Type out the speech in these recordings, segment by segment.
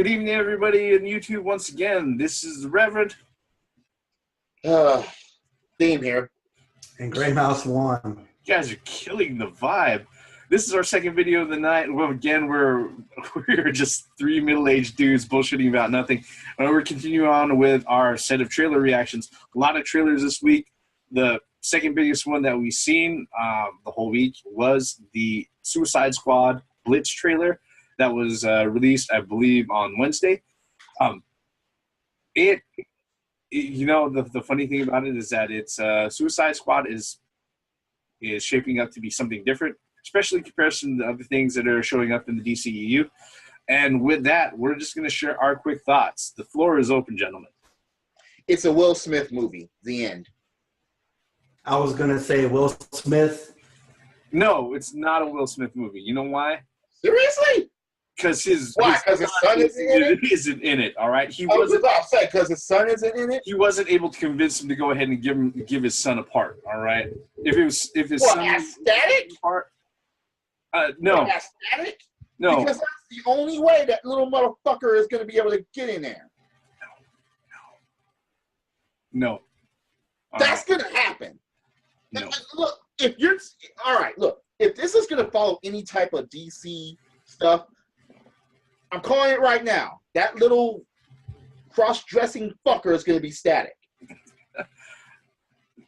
Good evening, everybody in YouTube once again. This is the Reverend. Theme here. And Gray Mouse 1. You guys are killing the vibe. This is our second video of the night. Well, again, we're just three middle-aged dudes bullshitting about nothing. We're continuing on with our set of trailer reactions. A lot of trailers this week. The second biggest one that we've seen the whole week was the Suicide Squad Blitz trailer that was released, I believe, on Wednesday. The funny thing about it is that it's Suicide Squad is shaping up to be something different, especially in comparison to other things that are showing up in the DCEU. And with that, we're just going to share our quick thoughts. The floor is open, gentlemen. It's a Will Smith movie. The end. I was going to say Will Smith. No, it's not a Will Smith movie. You know why? Seriously? Because his son isn't in it. All right, I was about to say because his son isn't in it. He wasn't able to convince him to go ahead and give his son a part. All right, if his son as Static part, no, as Static, no, because that's the only way that little motherfucker is going to be able to get in there. No. That's going to happen. No. Look, if you're all right, look, if this is going to follow any type of DC stuff, I'm calling it right now. That little cross-dressing fucker is going to be Static.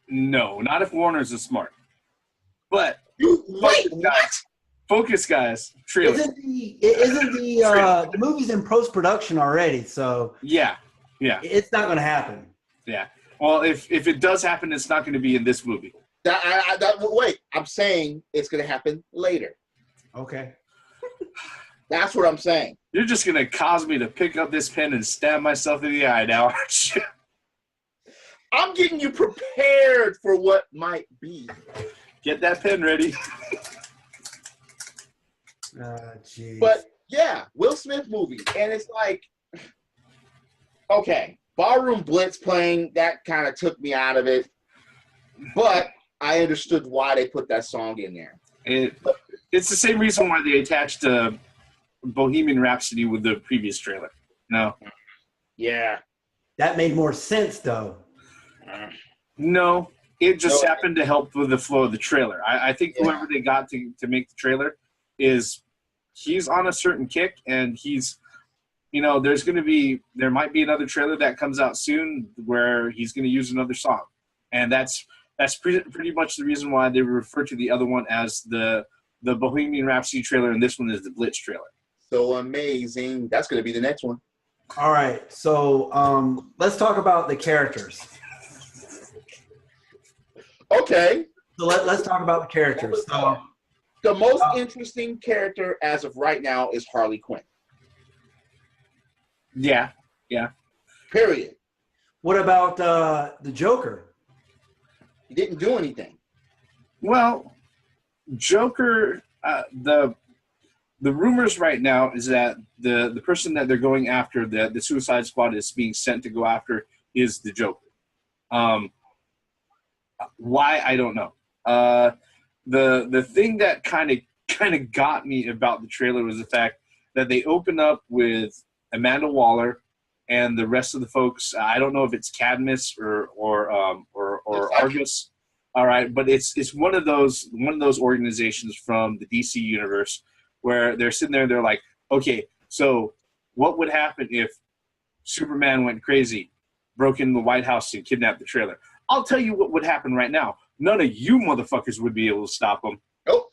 No, not if Warner's is smart. But wait, what? Focus, guys. Trailer. Isn't the movie's in post-production already? So yeah, it's not going to happen. Yeah. Well, if it does happen, it's not going to be in this movie. Wait, I'm saying it's going to happen later. Okay. That's what I'm saying. You're just going to cause me to pick up this pen and stab myself in the eye now, aren't you? I'm getting you prepared for what might be. Get that pen ready. Jeez. But, yeah, Will Smith movie. And it's like, okay, Ballroom Blitz playing, that kind of took me out of it. But I understood why they put that song in there. It's the same reason why they attached Bohemian Rhapsody with the previous trailer. No. Yeah. That made more sense, though. No. It just happened to help with the flow of the trailer. I think whoever they got to make the trailer he's on a certain kick, and he's, there might be another trailer that comes out soon where he's going to use another song. And that's pretty much the reason why they refer to the other one as the Bohemian Rhapsody trailer, and this one is the Blitz trailer. So amazing. That's going to be the next one. All right. So let's talk about the characters. Okay. So let's talk about the characters. So, the most interesting character as of right now is Harley Quinn. Yeah. Period. What about the Joker? He didn't do anything. Well, Joker, the rumors right now is that the person that they're going after, the Suicide Squad is being sent to go after, is the Joker. Why, I don't know. The thing that kind of got me about the trailer was the fact that they open up with Amanda Waller and the rest of the folks. I don't know if it's Cadmus or Argus. All right, but it's one of those organizations from the DC universe where they're sitting there. They're like, okay, so what would happen if Superman went crazy, broke into the White House and kidnapped the trailer? I'll tell you what would happen right now. None of you motherfuckers would be able to stop him. Nope.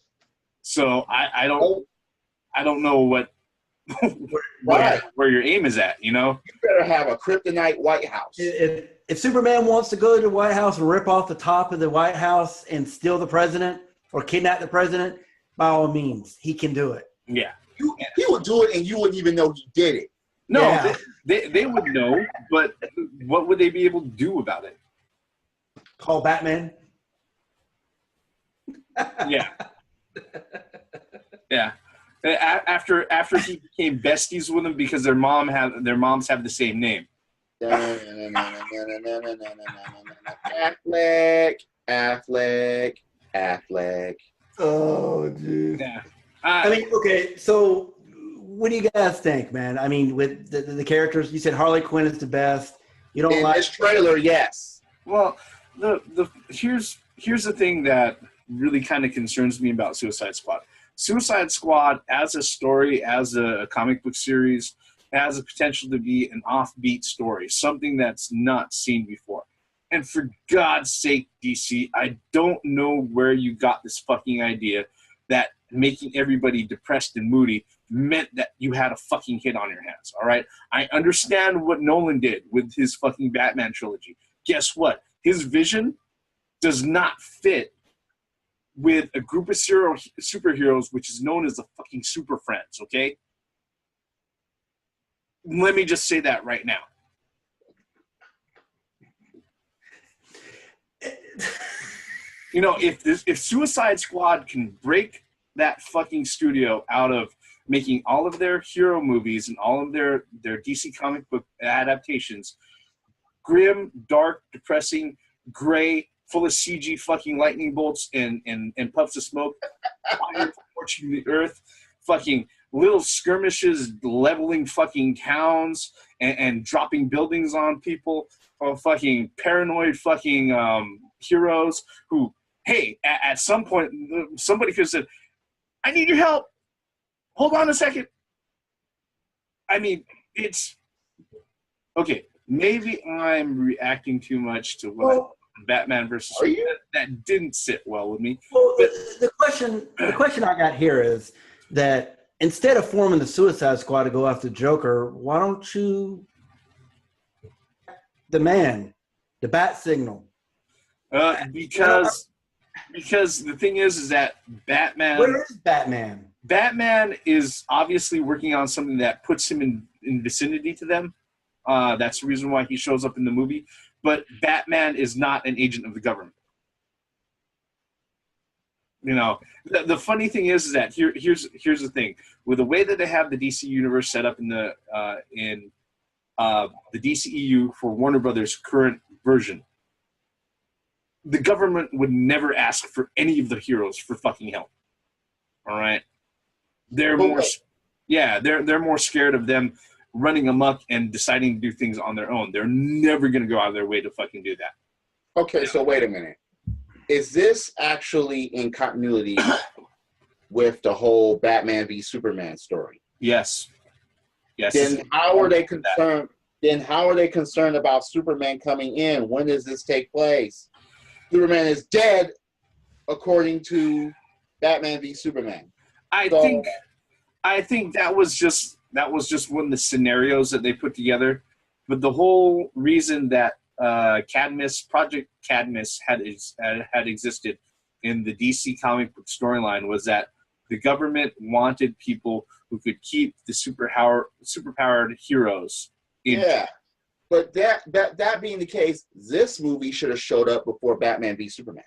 So I don't know what where your aim is at. You better have a kryptonite White House. If Superman wants to go to the White House and rip off the top of the White House and steal the president or kidnap the president, by all means, he can do it. Yeah. He would do it and you wouldn't even know he did it. No, yeah. they would know, but what would they be able to do about it? Call Batman. Yeah. Yeah. After he became besties with him because their moms have the same name. Affleck. Oh, dude. Yeah. I mean, okay, so what do you guys think, man? I mean, with the characters, you said Harley Quinn is the best. You don't In like this trailer, yes. Well, here's the thing that really kind of concerns me about Suicide Squad. Suicide Squad, as a story, as a comic book series, has the potential to be an offbeat story, something that's not seen before. And for God's sake, DC, I don't know where you got this fucking idea that making everybody depressed and moody meant that you had a fucking hit on your hands, all right? I understand what Nolan did with his fucking Batman trilogy. Guess what? His vision does not fit with a group of superheroes, which is known as the fucking Super Friends, okay? Let me just say that right now. You know, if Suicide Squad can break that fucking studio out of making all of their hero movies and all of their DC comic book adaptations grim, dark, depressing, gray, full of CG fucking lightning bolts and puffs of smoke, fire torching the earth, fucking little skirmishes leveling fucking towns and dropping buildings on people, or fucking paranoid fucking heroes who, hey, at some point somebody could have said, I need your help. Hold on a second. I mean, it's okay. Maybe I'm reacting too much to what Batman versus Superman. That didn't sit well with me. Well, the question I got here is that instead of forming the Suicide Squad to go after Joker, why don't you the bat signal? Because the thing is that Batman. Where is Batman? Batman is obviously working on something that puts him in vicinity to them. That's the reason why he shows up in the movie. But Batman is not an agent of the government. You know, the funny thing is that here's the thing. With the way that they have the DC universe set up in the DCEU for Warner Brothers' current version, the government would never ask for any of the heroes for fucking help. All right, they're more scared of them running amok and deciding to do things on their own. They're never going to go out of their way to fucking do that. Okay, so wait a minute. Is this actually in continuity with the whole Batman v Superman story? Yes. Then how are they concerned? Then how are they concerned about Superman coming in? When does this take place? Superman is dead, according to Batman v Superman. I think that was just one of the scenarios that they put together. But the whole reason that Project Cadmus had existed in the DC comic book storyline was that the government wanted people who could keep the superpowered heroes in. Yeah. But that being the case, this movie should have showed up before Batman v Superman.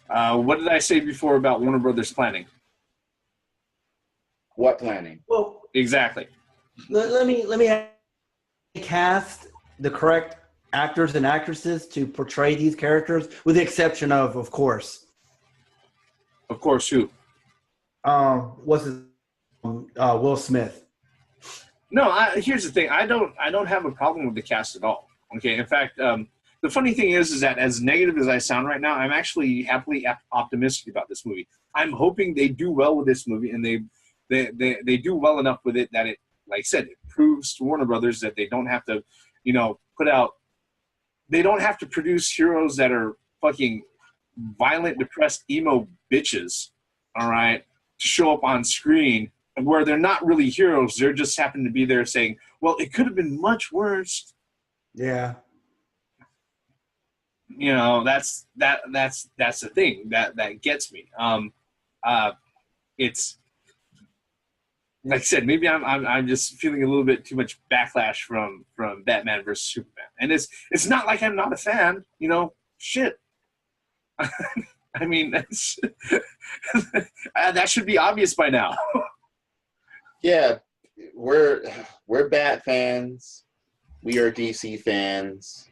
What did I say before about Warner Brothers planning? What planning? Well, exactly. Let me cast the correct actors and actresses to portray these characters, with the exception of course. Of course, who? What's his? Will Smith. No, here's the thing. I don't have a problem with the cast at all. Okay, in fact, the funny thing is that as negative as I sound right now, I'm actually happily optimistic about this movie. I'm hoping they do well with this movie, and they do well enough with it that it, like I said, it proves to Warner Brothers that they don't have to, they don't have to produce heroes that are fucking violent, depressed, emo bitches, all right, to show up on screen where they're not really heroes. They're just happen to be there saying, well, it could have been much worse. Yeah. That's the thing that gets me. It's like I said, maybe I'm just feeling a little bit too much backlash from Batman versus Superman, and it's not like I'm not a fan. Shit. I mean, that should be obvious by now. Yeah, we're Bat fans. We are DC fans.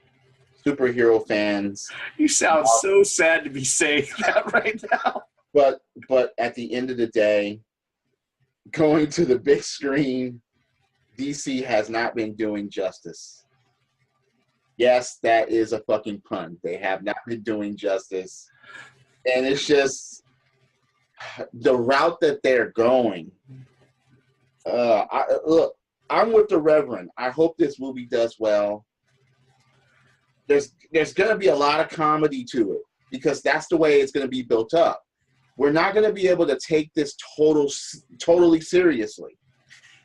Superhero fans. You sound so sad to be saying that right now. But at the end of the day, going to the big screen, DC has not been doing justice. Yes, that is a fucking pun. They have not been doing justice. And it's just the route that they're going. Look, I'm with the Reverend. I hope this movie does well. There's going to be a lot of comedy to it because that's the way it's going to be built up. We're not going to be able to take this totally seriously.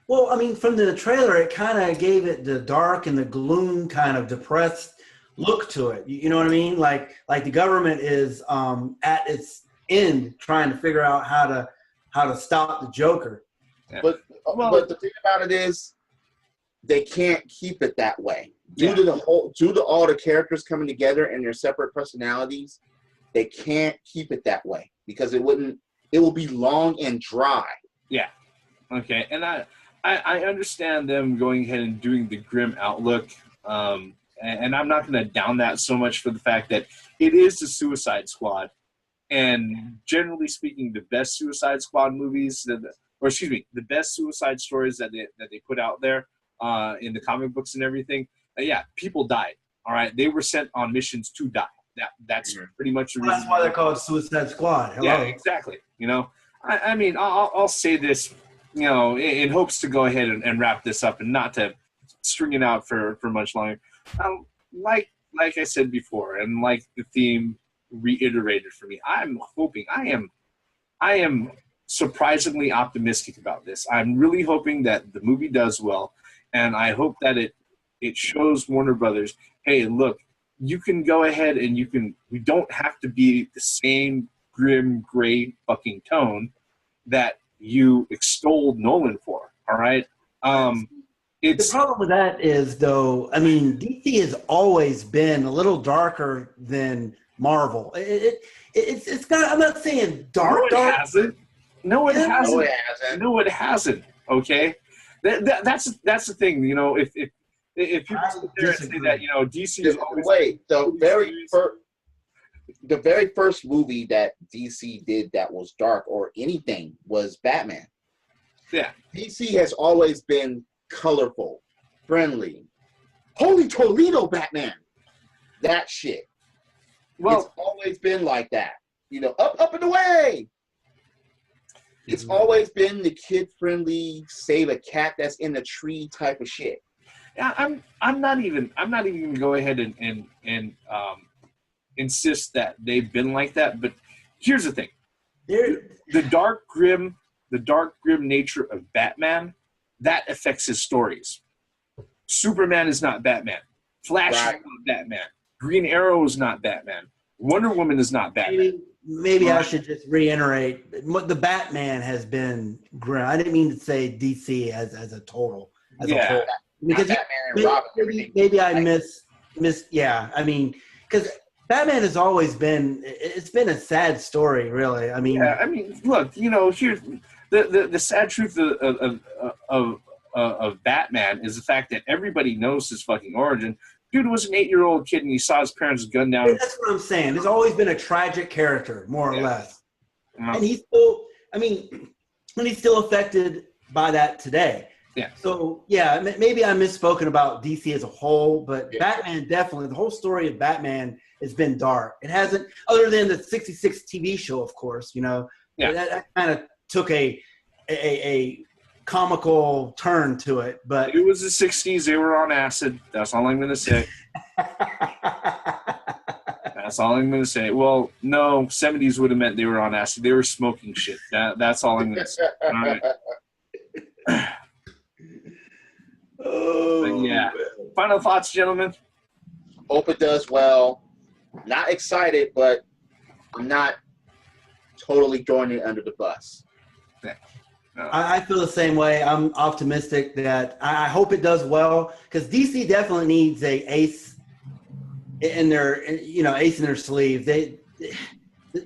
Well, I mean, from the trailer, it kind of gave it the dark and the gloom kind of depressed look to it. You know what I mean? Like the government is at its end trying to figure out how to stop the Joker. Yeah. But the thing about it is they can't keep it that way. Due to all the characters coming together and their separate personalities, they can't keep it that way because it will be long and dry. Yeah. Okay. And I understand them going ahead and doing the grim outlook. And I'm not going to down that so much for the fact that it is the Suicide Squad. And generally speaking, the best Suicide Squad movies, the best suicide stories that they put out there in the comic books and everything, people died. All right, they were sent on missions to die. That's pretty much the reason. That's why they're called Suicide Squad. Hello. Yeah, exactly. You know, I mean, I'll say this, you know, in hopes to go ahead and wrap this up and not to string it out for much longer. Like I said before, and like the theme reiterated for me, I'm hoping I am surprisingly optimistic about this. I'm really hoping that the movie does well, and I hope that it shows Warner Brothers, hey, look, you can go ahead and we don't have to be the same grim, gray fucking tone that you extolled Nolan for, all right? The problem with that is, though, I mean, DC has always been a little darker than Marvel. It's got. I'm not saying dark. No, it hasn't. No, it hasn't. No, it hasn't. No, it hasn't. Okay, that's the thing. You know, if people sit there and say that, you know, DC is always the very first movie that DC did that was dark or anything was Batman. Yeah, DC has always been colorful, friendly. Holy Toledo, Batman! That shit. Well, it's always been like that. You know, up and away. It's always been the kid-friendly, save a cat that's in a tree type of shit. Yeah, I'm not even gonna go ahead and insist that they've been like that. But here's the thing: the dark grim nature of Batman, that affects his stories. Superman is not Batman. Flash is not Batman. Green Arrow is not Batman. Wonder Woman is not Batman. Maybe I should just reiterate. The Batman has been grim. I didn't mean to say DC as a total. As a whole. Because Batman and Robin. Maybe I miss. Yeah, I mean, because Batman has always been. It's been a sad story, really. I mean, look, you know, here's the sad truth of Batman is the fact that everybody knows his fucking origin. Dude was an 8-year-old kid and he saw his parents gunned down. That's what I'm saying. There's always been a tragic character, more or less. Uh-huh. And he's still, and he's still affected by that today. Yeah. So, yeah, maybe I misspoken about DC as a whole, but Batman definitely, the whole story of Batman has been dark. It hasn't, other than the 66 TV show, of course, you know. Yeah. That kind of took a comical turn to it, but it was the 60s. They were on acid. That's all I'm going to say. That's all I'm going to say. Well, no, 70s would have meant they were on acid. They were smoking shit. That's all I'm going to say. All right. But yeah. Final thoughts, gentlemen? Hope it does well. Not excited, but I'm not totally throwing it under the bus. Yeah. I feel the same way. I'm optimistic that I hope it does well because DC definitely needs a ace in their sleeve. The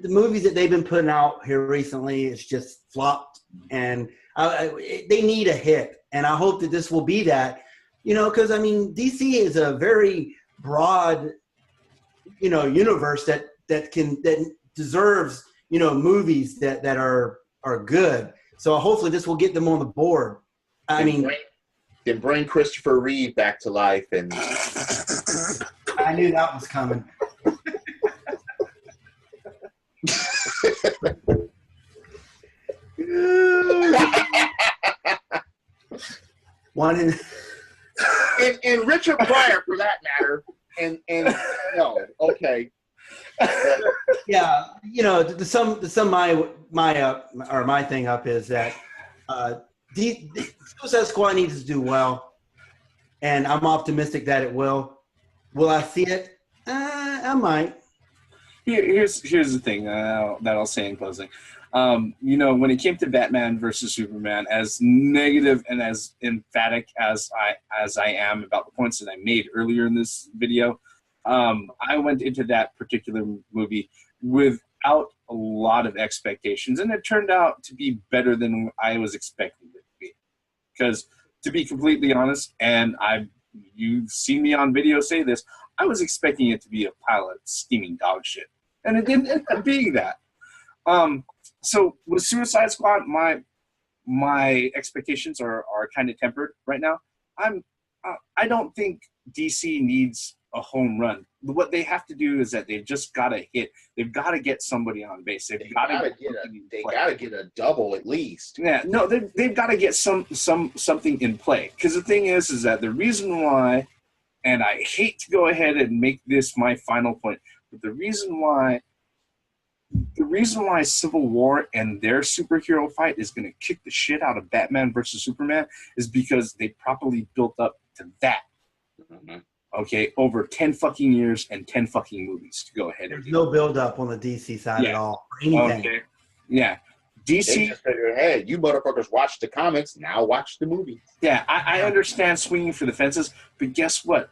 movies that they've been putting out here recently is just flopped, and they need a hit. And I hope that this will be that, because DC is a very broad, universe that deserves movies that are good. So hopefully this will get them on the board. Then bring Christopher Reeve back to life, and I knew that was coming. One in and Richard Pryor, for that matter, and no, okay. Yeah, you know, the sum my thing up is that the Suicide Squad needs to do well, and I'm optimistic that it will. Will I see it? I might. Here's the thing that I'll say in closing. You know, when it came to Batman versus Superman, as negative and as emphatic as I am about the points that I made earlier in this video, I went into that particular movie without a lot of expectations, and it turned out to be better than I was expecting it to be. Because, to be completely honest, and you've seen me on video say this, I was expecting it to be a pile of steaming dog shit, and it didn't end up being that. So with Suicide Squad, my expectations are kind of tempered right now. I don't think DC needs a home run. What they have to do is that they've just got to hit. They've got to get somebody on base. They got to get a double at least. Yeah, no, they've got to get something in play. Because the thing is that the reason why, and I hate to go ahead and make this my final point, but the reason why Civil War and their superhero fight is going to kick the shit out of Batman versus Superman is because they properly built up to that. Mm-hmm. Okay, over 10 fucking years and 10 fucking movies to go ahead. There's no build up on the DC side at all. For anything. Okay. Yeah. DC. They just figured, hey, you motherfuckers watched the comics, now watch the movie. Yeah, I understand swinging for the fences, but guess what?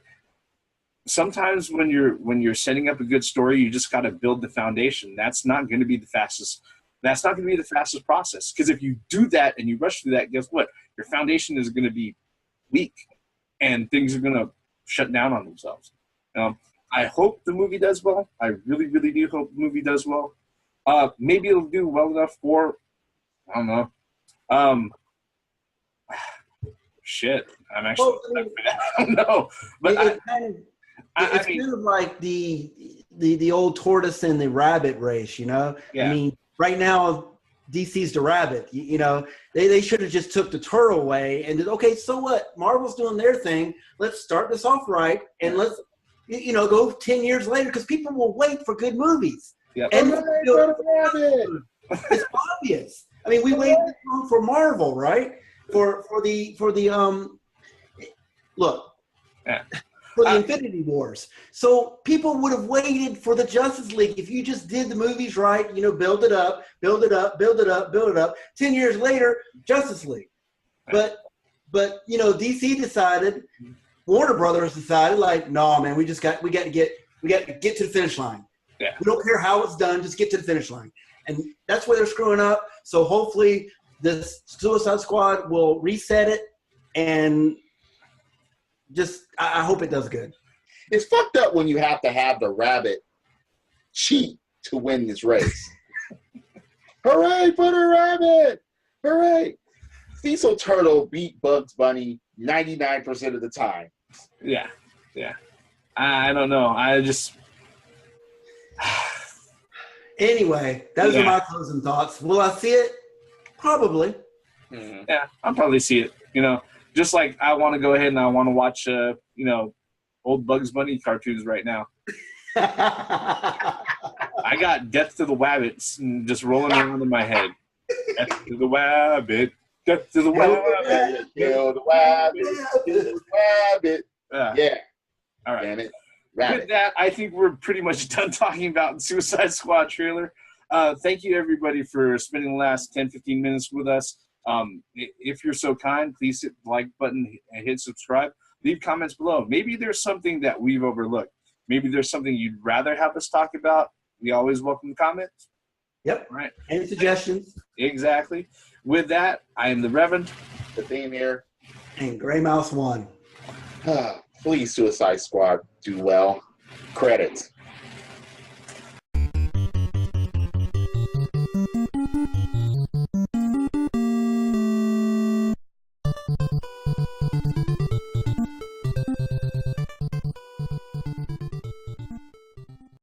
Sometimes when you're setting up a good story, you just got to build the foundation. That's not going to be the fastest. That's not going to be the fastest process. Because if you do that and you rush through that, guess what? Your foundation is going to be weak, and things are going to shut down on themselves. I hope the movie does well. I really, really do hope the movie does well. Maybe it'll do well enough for, I don't know. Shit, I'm actually, I don't know. But it's kind of like the old tortoise and the rabbit race, you know? Yeah. I mean, right now, DC's the rabbit. You know, they should have just took the turtle away and did, okay, so what? Marvel's doing their thing. Let's start this off right, and let's, go 10 years later, because people will wait for good movies. Yep. And it's obvious. I mean, we waited this long for Marvel, right? For the Infinity Wars. So people would have waited for the Justice League if you just did the movies right, build it up. 10 years later, Justice League. But DC decided, Warner Brothers decided, like, no, man, we got to get to the finish line. Yeah. We don't care how it's done, just get to the finish line. And that's where they're screwing up. So hopefully this Suicide Squad will reset it, and just I hope it does good. It's fucked up when you have to have the rabbit cheat to win this race. Hooray for the rabbit! Hooray! Cecil Turtle beat Bugs Bunny 99% of the time. Yeah. I don't know. I just... Anyway, those are my closing thoughts. Will I see it? Probably. Mm-hmm. Yeah, I'll probably see it. Just like I want to go ahead and I want to watch, old Bugs Bunny cartoons right now. I got Death to the Wabbits just rolling around in my head. Death to the Wabbit. Death to the Wabbit. Kill the Wabbit. Kill the Wabbit. Yeah. All right. Damn it. Rabbit. With that, I think we're pretty much done talking about Suicide Squad trailer. Thank you, everybody, for spending the last 10, 15 minutes with us. If you're so kind, please hit the like button and hit subscribe. Leave comments below. Maybe there's something that we've overlooked. Maybe there's something you'd rather have us talk about. We always welcome comments. Yep. All right. Any suggestions? Exactly. With that, I am the Reverend. The theme here. And Gray Mouse 1. Please, Suicide Squad, do well. Credits.